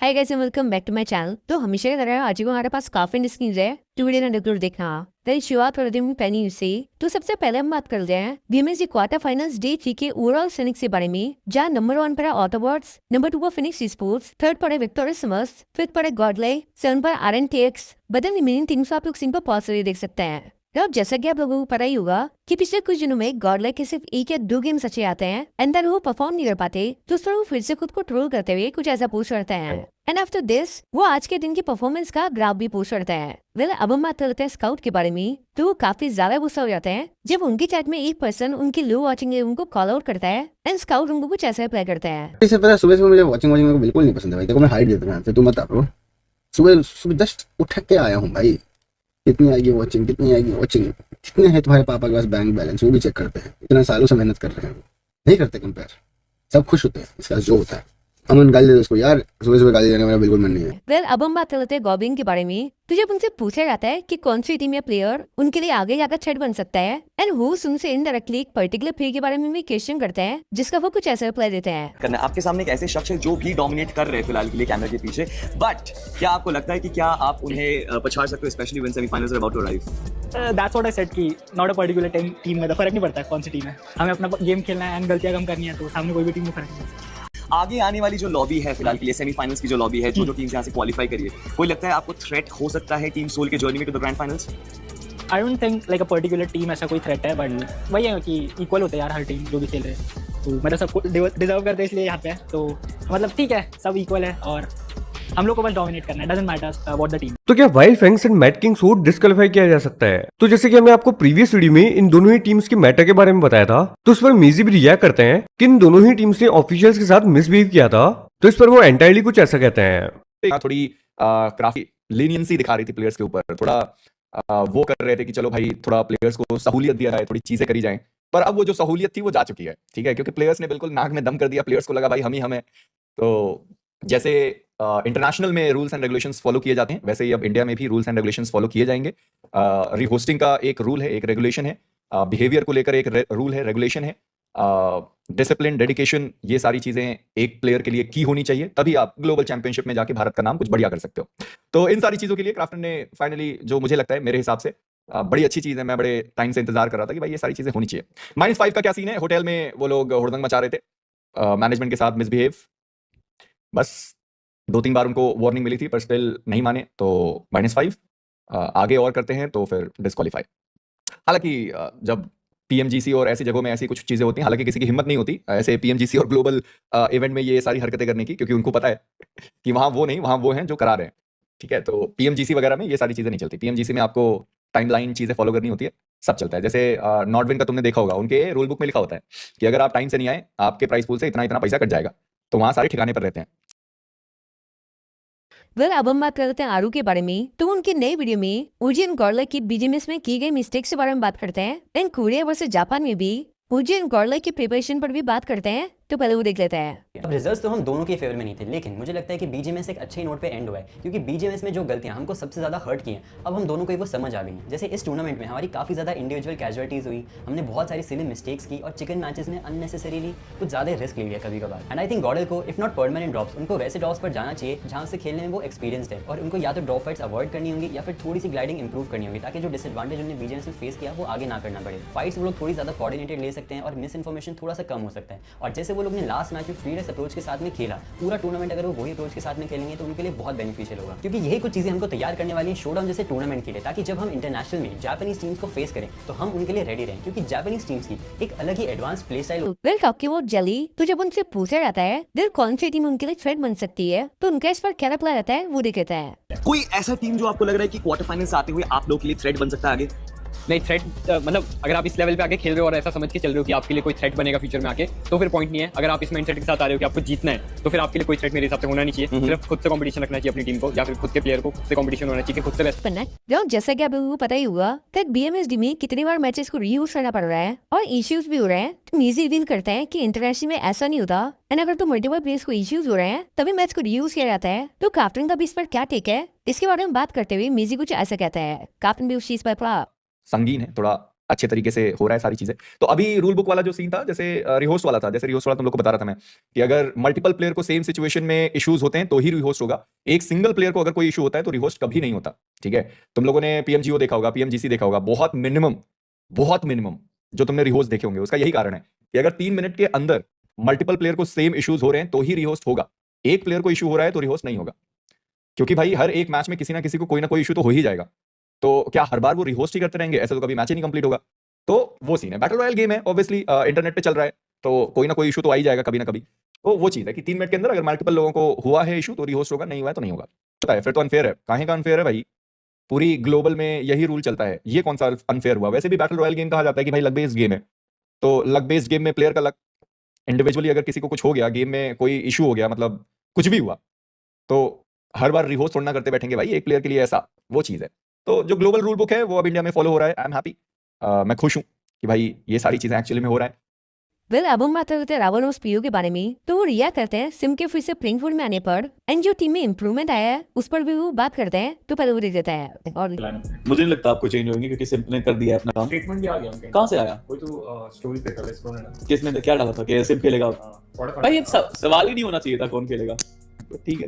Hi guys and welcome back to my channel. तो हमेशा की तरह आज भी हमारे पास काफी इंटरेस्टिंग है टू वीडियो जरूर देखना। तो शुरुआत कर देंगे पहली न्यूज से। तो सबसे पहले हम बात कर रहे हैं बीएमएससी क्वार्टर फाइनल्स डे 3 के ओवरऑल स्टैंडिंग्स के बारे में, जहां नंबर 1 पर है ऑटोबॉट्स, नंबर 2 पर फिनिक्स स्पोर्ट्स, थर्ड पर है विक्टोरिया समर्स, फिफ्थ पर है गॉडले, 7 पर आरएनटीएक्स। बदल रिमेनिंग टीम्स आप लोग सिंह पर पॉजिटिव देख सकते हैं। अब जैसा कि आप लोगों को पता ही होगा कि पिछले कुछ दिनों में गॉडले के सिर्फ 1 या 2 गेम्स अच्छे आते हैं एंड देन वो परफॉर्म नहीं कर पाते, तो उस पर वो फिर से खुद को ट्रोल करते हुए कुछ ऐसा पोस्ट करते हैं एंड आफ्टर दिस वो आज के दिन की परफॉर्मेंस का ग्राफ भी पोस्ट करते हैं। वेल अब हम बात करते हैं स्काउट के बारे में। तो वो काफी ज्यादा गुस्सा हो जाते हैं जब उनकी चैट में एक पर्सन उनकी लो वॉचिंग उनको कॉल आउट करता है एंड स्काउट उनको कुछ ऐसा रिप्लाई करते हैं। इससे पता सुबह सुबह मुझे वॉचिंग मेरे को बिल्कुल नहीं पसंद है भाई। देखो मैं हाइट देता हूं, तू मत आ ब्रो। सुबह सुबह जस्ट उठ के आया हूं भाई। कितनी आएगी वॉचिंग, कितनी आएगी वॉचिंग, कितने है तुम्हारे पापा के पास बैंक बैलेंस, वो भी चेक करते हैं। इतना सालों से मेहनत कर रहे हैं, नहीं करते कंपेयर। सब खुश होते हैं इसका जो होता है। अमन गाली दे उसको यार, सुबह सुबह गाली देने का मेरा बिल्कुल मन नहीं है। वेल अब हम बात करते हैं गॉबिंग के बारे में। तो जब उनसे पूछा जाता है कि कौन सी टीम या प्लेयर उनके लिए आगे जाकर थ्रेट बन सकता है एंड होस्ट उनसे इनडायरेक्टली एक पर्टिकुलर प्लेयर के बारे में भी क्वेश्चन करते हैं, जिसका वो कुछ ऐसा रिप्लाई देते हैं। करना आपके सामने एक ऐसे शख्स है जो भी डोमिनेट कर रहे हैं फिलहाल के लिए कैमरा के पीछे, बट क्या आपको लगता है कि क्या आप उन्हें पछाड़ सकते हो, specially when semifinals are about to arrive? That's what I said कि नॉट अ पर्टिकुलर टीम में तो फर्क नहीं पड़ता है कौन सी टीम है, हमें अपना गेम खेलना है एंड गलतियां कम करनी है, तो सामने कोई भी टीम में फर्क नहीं पड़ता। आगे आने वाली जो लॉबी है फिलहाल के लिए सेमीफाइनल्स की जो लॉबी है, जो टीम्स यहाँ से क्वालिफाई करिए, कोई लगता है आपको थ्रेट हो सकता है टीम सोल के जर्नी में to the grand finals? I don't think like a particular team ऐसा कोई थ्रेट है, बट वही है कि इक्वल होते हैं यार हर टीम जो भी खेल रहे हैं, तो मतलब सबको डिजर्व करते हैं इसलिए यहाँ पे है, तो मतलब ठीक है सब इक्वल है और हम लोग को बस डोमिनेट करना है, doesn't matter what the team. तो क्या Wild Fangs and Mat Kings को डिस्क्वालीफाई किया जा सकता है? तो जैसे कि हमने आपको प्रीवियस वीडियो में इन दोनों ही टीम्स के मैटर के बारे में बताया था, तो उस पर मेजी भी रिएक्ट करते हैं कि इन दोनों ही टीम्स ने ऑफिशियल्स के साथ मिसबिहेव किया था। तो इस पर वो एंटायरली कुछ ऐसा कहते हैं। थोड़ी काफी लीनियंसी दिखा रही थी प्लेयर्स के ऊपर, थोड़ा वो कर रहे थे कि चलो भाई थोड़ा प्लेयर्स को सहूलियत दिया जाए, थोड़ी चीजें करी जाएं। पर अब वो जो सहूलियत थी वो जा चुकी है, ठीक है, क्योंकि प्लेयर्स ने बिल्कुल नाक में दम कर दिया। प्लेयर्स को लगा भाई हम ही हमें। तो जैसे इंटरनेशनल में रूल्स एंड रेगुलेशंस फॉलो किए जाते हैं, वैसे ही अब इंडिया में भी रूल्स एंड रेगुलेशंस फॉलो किए जाएंगे। रीहोस्टिंग का एक रूल है, एक रेगुलेशन है, बिहेवियर को लेकर एक रूल है, रेगुलेशन है, डिसिप्लिन, डेडिकेशन, ये सारी चीजें एक प्लेयर के लिए की होनी चाहिए, तभी आप ग्लोबल चैंपियनशिप में जाके भारत का नाम कुछ बढ़िया कर सकते हो। तो इन सारी चीजों के लिए क्राफ्टन ने फाइनली, जो मुझे लगता है मेरे हिसाब से बड़ी अच्छी चीज है, मैं बड़े टाइम से इंतजार कर रहा था कि भाई ये सारी चीजें होनी चाहिए। -5 का क्या सीन है, होटल में वो लोग हुड़दंग मचा रहे थे, मैनेजमेंट के साथ मिसबिहेव, बस 2-3 बार उनको वार्निंग मिली थी पर स्टिल नहीं माने, तो -5 आगे और करते हैं तो फिर डिस्क्वालीफाई। हालांकि जब पीएमजीसी और ऐसी जगहों में ऐसी कुछ चीजें होती हैं, हालांकि किसी की हिम्मत नहीं होती ऐसे पीएमजीसी और ग्लोबल इवेंट में ये सारी हरकतें करने की, क्योंकि उनको पता है कि वहां वो नहीं, वहां वो हैं जो करा रहे हैं, ठीक है। तो पीएमजीसी वगैरह में ये सारी चीजें नहीं चलती। पीएमजीसी में आपको टाइमलाइन चीजें फॉलो करनी होती है, सब चलता है। जैसे नॉर्डविन का तुमने देखा होगा, उनके रूल बुक में लिखा होता है कि अगर आप टाइम से नहीं आए, आपके प्राइस पूल से इतना इतना पैसा कट जाएगा, तो वहां सारे ठिकाने पर रहते हैं। वेल अब हम बात करते हैं आरू के बारे में। तो उनके नए वीडियो में ओजी एंड गॉडले की बीजीएमएस में की गई मिस्टेक्स के बारे में बात करते हैं एंड कोरिया वर्सेस जापान में भी ओजी एंड गॉडले की प्रिपरेशन पर भी बात करते हैं। तो पहले वो देख लेते हैं। अब रिजल्ट्स तो हम दोनों के फेवर में नहीं थे, लेकिन मुझे लगता है कि बीजीएमएस एक अच्छे नोट पे एंड हुआ है, क्योंकि बीजीएमएस में जो गलतियां हमको सबसे ज़्यादा हर्ट की हैं, अब हम दोनों को ही वो समझ आ गई हैं। जैसे इस टूर्नामेंट में हमारी काफ़ी ज़्यादा इंडिविजुअल कैजुअलिटीज़ हुई, हमने बहुत सारी सिली मिस्टेक्स की और चिकन मैचेस में अननेसेसरीली कुछ ज़्यादा रिस्क ले लिया कभी कभार। एंड आई थिंक गॉडल को इफ नॉट परमानेंट ड्रॉप्स, उनको वैसे ड्रॉप्स पर जाना चाहिए जहाँ से खेलने में वो एक्सपीरियंसड है, और उनको या तो ड्रॉप फाइट्स अवॉइड करनी होंगी या फिर थोड़ी सी ग्लाइडिंग इंप्रूव करनी होगी, ताकि जो डिसएडवांटेज उन्हें बीजीएमएस में फेस किया वो आगे ना करना पड़े। फाइट्स वो लोग थोड़ी ज़्यादा कोऑर्डिनेटेड ले सकते हैं और मिस इन्फॉर्मेशन थोड़ा सा कम हो सकता है। और जैसे वो लोग ने लास्ट मैच में फ्री रेस अप्रोच के साथ में खेला, पूरा टूर्नामेंट अगर वो वही अप्रोच के साथ में खेलेंगे तो उनके लिए बहुत बेनिफिशियल होगा, क्योंकि यही कुछ चीजें हमको तैयार करने वाली है शोडाउन जैसे टूर्नामेंट के लिए, ताकि जब हम इंटरनेशनल में जापानीज टीम्स को फेस करें तो हम उनके लिए रेडी रहें, क्योंकि जापानीज टीम्स की एक अलग ही advance play style. Well talking about Jelly, तो जब उनसे पूछा जाता है दिल कौन सी टीम उनके लिए थ्रेट बन सकती है, तो उनका इस पर क्या रिप्लाई रहता है वो देख लेते हैं। कोई ऐसा टीम जो आपको लग रहा है कि क्वार्टर फाइनल्स आते हुए आप लोग के लिए थ्रेट बन सकता है आगे? नहीं, थ्रेट मतलब अगर आप इस लेवल पे आके खेल रहे हो और ऐसा समझ के चल रहे हो कि आपके लिए कोई थ्रेट बनेगा फ्यूचर में आके, तो फिर पॉइंट नहीं है। अगर आप इस माइंडसेट के साथ आ रहे हो कि आपको जीतना है, तो फिर आपके लिए कोई थ्रेट मेरे हिसाब से होना नहीं चाहिए। सिर्फ खुद से कंपटीशन रखना चाहिए अपनी टीम को, या फिर खुद के प्लेयर को खुद से कंपटीशन होना चाहिए कि खुद से बेस्ट बनना है। जैसा कि आप लोगों को पता ही होगा कि बीएमएसडी में कितनी बार मैचेस को रीयूज करना पड़ रहा है और इश्यूज भी हो रहे हैं। तो मीजी रिवील करता है कि इंटरनेशनल में ऐसा नहीं होता, एंड अगर तो मल्टीपल प्लेयर्स को इश्यूज हो रहे हैं तभी मैच को रीयूज किया जाता है। तो कैप्टन का भी इस पर क्या टेक है, इसके बारे में बात करते हुए मीजी कुछ ऐसा कहता है। कैप्टन भी उस चीज पर संगीन है, थोड़ा अच्छे तरीके से हो रहा है सारी चीजें। तो अभी रूल बुक वाला जो सीन था, जैसे रिहोस्ट वाला था, जैसे रिहोस्ट वाला तुम लोग को बता रहा था मैं कि अगर मल्टीपल प्लेयर को सेम सिचुएशन में इश्यूज होते हैं तो ही रिहोस्ट होगा। एक सिंगल प्लेयर को अगर कोई इशू होता है तो रिहोस्ट कभी नहीं होता, ठीक है। तुम लोगों ने पीएमजीओ देखा होगा, पीएमजीसी देखा होगा, बहुत मिनिमम जो तुमने रिहोस्ट देखे होंगे, उसका यही कारण है कि अगर 3 मिनट के अंदर मल्टीपल प्लेयर को सेम इश्यूज हो रहे हैं तो ही रिहोस्ट होगा। एक प्लेयर को इशू हो रहा है तो रिहोस्ट नहीं होगा, क्योंकि भाई हर एक मैच में किसी ना किसी को कोई ना कोई इशू तो हो ही जाएगा। तो क्या हर बार वो रिहोस्ट ही करते रहेंगे? ऐसे तो कभी मैच ही नहीं कंप्लीट होगा। तो वो सीन है, बैटल रॉयल गेम है, ऑब्वियसली इंटरनेट पे चल रहा है, तो कोई ना कोई इशू तो आ ही जाएगा कभी ना कभी। तो वो चीज है कि 3 मिनट के अंदर अगर मल्टीपल लोगों को हुआ है इशू तो रिहोस्ट होगा, नहीं हुआ है तो नहीं होगा। पता है, फिर तो अनफेयर है। काहे का अनफेयर है भाई? पूरी ग्लोबल में यही रूल चलता है, ये कौन सा अनफेयर हुआ? वैसे भी बैटल रॉयल गेम कहा जाता है कि भाई लक बेस्ड गेम है, तो लक बेस्ड गेम में प्लेयर का लक, इंडिविजुअली अगर किसी को कुछ हो गया, गेम में कोई इशू हो गया, मतलब कुछ भी हुआ, तो हर बार रिहोस्ट थोड़ा ना करते बैठेंगे भाई एक प्लेयर के लिए, ऐसा वो चीज़ है। तो जो ग्लोबल रूल बुक है वो अब इंडिया में फॉलो हो रहा है। आई एम हैप्पी, मैं खुश हूँ कि भाई ये सारी चीज़ें एक्चुअली में हो रहा है। वेल अब हम बात करते हैं रावण और स्पीओ के बारे में। तो वो रिया करते हैं सिम के फिर से प्लेइंग फूड में आने पर, एंड जो टीम में इंप्रूवमेंट आया है उस पर भी वो बात करते हैं। तो पहले वो दे देता है और मुझे नहीं लगता आपको चेंज होंगे क्योंकि सिम्प ने कर दिया है अपना काम। स्टेटमेंट भी आ गया उनके। कहाँ से आया? कोई तो स्टोरी देखा था इसको मैंने। किसने क्या डाला था कि सिम्प खेलेगा? भाई ये सवाल ही नहीं होना चाहिए था कौन खेलेगा। ठीक है,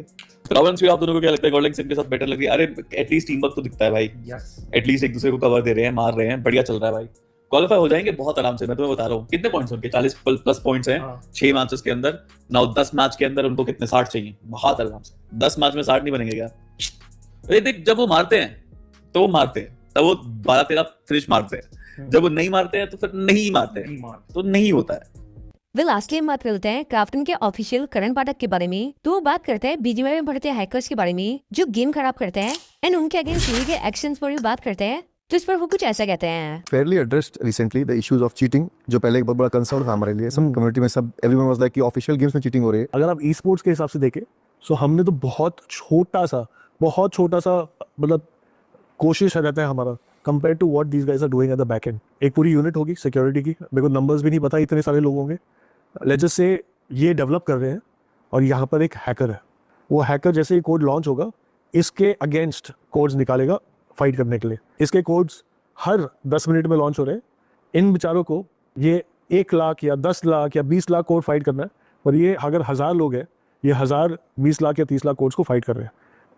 रॉबिन भी आप दोनों को क्या लगता है? गॉडलिंग सिम्प के साथ बेटर लग रही है? अरे एटलीस्ट टीम वर्क तो दिखता है भाई, एटलीस्ट एक दूसरे को कवर दे रहे हैं, मार रहे हैं, बढ़िया चल रहा है भाई। क्वालिफाई हो जाएंगे बहुत आराम से, मैं तुम्हें बता रहा हूँ। कितने पॉइंट्स उनके? 40 प्लस पॉइंट्स हैं 6 मैचेस के अंदर। 9-10 मैच के अंदर उनको कितने? 60 चाहिए, बहुत आराम से। 10 मैच में 60 नहीं बनेंगे क्या? अरे देख, जब वो मारते हैं तो वो मारते हैं, तब वो 12-13 फिनिश मारते हैं। जब वो नहीं मारते हैं तो फिर नहीं मारते हैं, तो नहीं होता है। वेल लास्टली हम बात करते हैं क्राफ्टन के ऑफिशियल करण पाठक के बारे में। तो वो बात करते हैं बीजीएमआई में बढ़ते हैकर्स के बारे में जो गेम खराब करते हैं, एंड उनके अगेंस्ट हुए के एक्शंस पर भी बात करते हैं। तो इस पर वो कुछ ऐसा कहते हैं। Fairly addressed recently the issues of cheating, जो पहले एक बहुत बड़ा कंसर्न था हमारे लिए। सब कम्युनिटी में सब everyone was like कि ऑफिशियल गेम्स में चीटिंग हो रही है। अगर आप ई स्पोर्ट्स के हिसाब से देखें सो हमने तो बहुत छोटा सा मतलब कोशिश रहता है हमारा compare to what these guys are doing at the back end. एक पूरी यूनिट होगी सिक्योरिटी की, मेरे को नंबर्स भी नहीं पता, इतने सारे लोग होंगे। लेट्स जस्ट से ये डेवलप कर रहे हैं और यहाँ पर एक हैकर है। वो हैकर जैसे ही कोड लॉन्च होगा इसके अगेंस्ट कोड्स निकालेगा फाइट करने के लिए। इसके कोड्स हर 10 मिनट में लॉन्च हो रहे हैं। इन बेचारों को ये 1 लाख या 10 लाख या 20 लाख कोड फाइट करना है, और ये अगर 1000 लोग हैं, ये 1000 20 लाख या 30 लाख कोड्स को फाइट कर रहे हैं।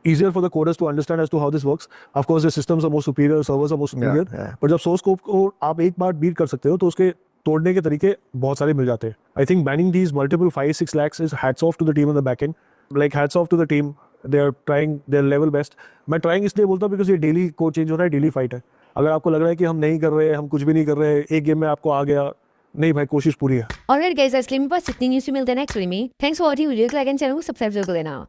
Easier for the coders to understand as to how this works. Of course, the systems are more superior, servers are more superior. But जब source code को आप एक बार बीट कर सकते हो तो उसके तोड़ने के तरीके बहुत सारे मिल जाते हैं। I think banning these multiple 5-6 lakhs is hats off to the team on the back end. Like hats off to the team. They are trying their level best. मैं trying इसलिए बोलता हूँ because ये डेली कोड चेंज हो रहा है, daily fight है। अगर आपको लग रहा है कि हम नहीं कर रहे हैं, हम कुछ भी नहीं कर रहे हैं, एक गेम में आपको आ गया, नहीं भाई, कोशिश पूरी है। ऑलराइट गाइस, इसलिए मेरे पास इतनी न्यूज़ मिलते हैं नेक्स्ट वीडियो में। थैंक्स फॉर वॉचिंग वीडियो को लाइक एंड चैनल को सब्सक्राइब जरूर कर लेना।